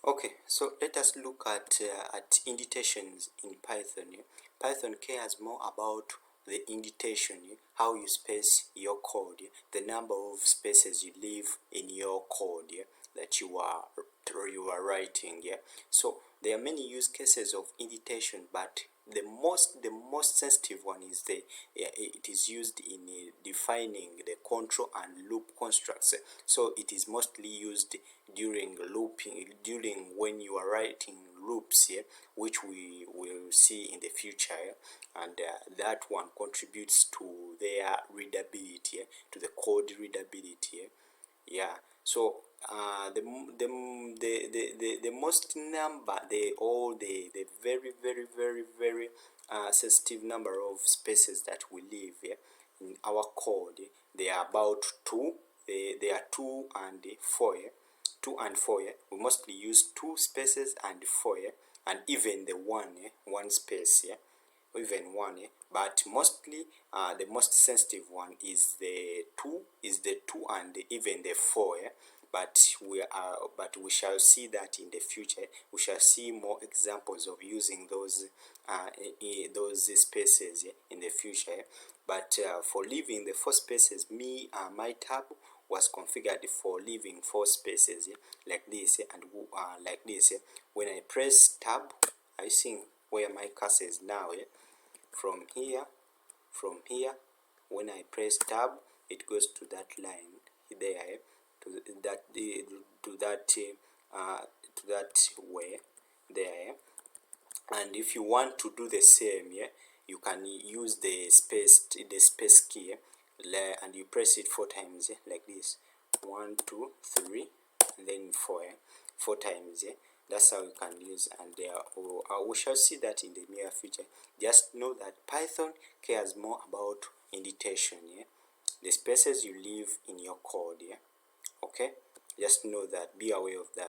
Okay, so let us look at indentations in Python. Python cares more about the indentation, how you space your code, the number of spaces you leave in your code that you are writing. So there are many use cases of indentation, but the most sensitive one is it is used in defining the control and loop constructs. So it is mostly used during looping, during when you are writing loops here, which we will see in the future, and that one contributes to their readability, to the code readability. So the most number, the very sensitive number of spaces that we leave in our code, they are about two. They are 2 and 4. 2 and 4. We mostly use 2 spaces and 4, and even the one space. Even one, but mostly the most sensitive one is the 2, and even the 4. But we shall see that in the future. We shall see more examples of using those spaces in the future. But for leaving the 4 spaces, my tab was configured for leaving 4 spaces like this, and like this. When I press tab, I see where my cursor is now. From here, when I press tab, it goes to that line there, to that way there. And if you want to do the same, you can use the space key, and you press it 4 times, like this. 1, 2, 3, and then 4, 4 times. That's how you can use, and we shall see that in the near future. Just know that Python cares more about indentation, the spaces you leave in your code. Okay, just know that, be aware of that.